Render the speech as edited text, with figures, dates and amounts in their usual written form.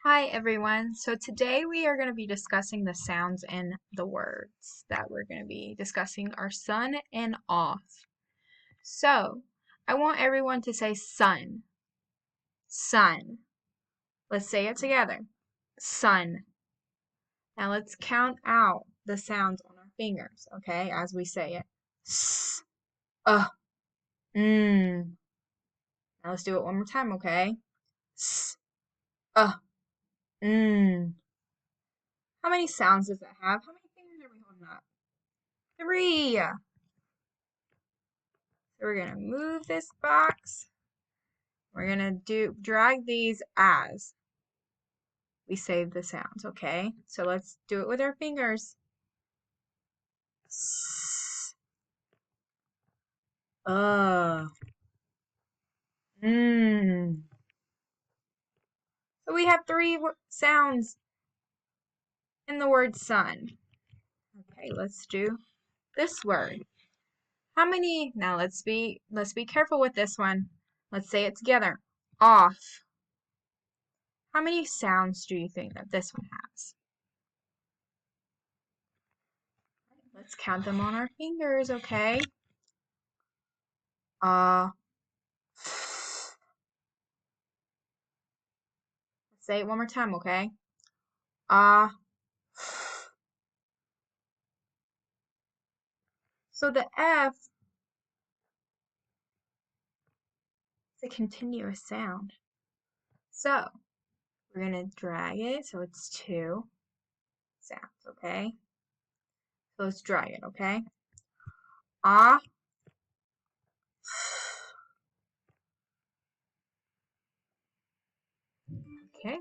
Hi everyone. So today we are going to be discussing the sounds in the words that we're going to be discussing are sun and off. So I want everyone to say sun, sun. Let's say it together. Sun. Now let's count out the sounds on our fingers, okay, as we say it. S, mm. Now let's do it one more time, okay? S, mm. How many sounds does that have? How many fingers are we holding up? 3. So we're gonna move this box. We're gonna drag these as we save the sounds, okay? So let's do it with our fingers. S, mm. So we have 3 sounds in the word sun. Okay, let's do this word. How many? Now let's be careful with this one. Let's say it together. Off. How many sounds do you think that this one has? Let's count them on our fingers, okay? Say it one more time, okay? So the F is a continuous sound. So we're gonna drag it so it's 2 sounds, okay? So let's drag it, okay? Ah. Okay.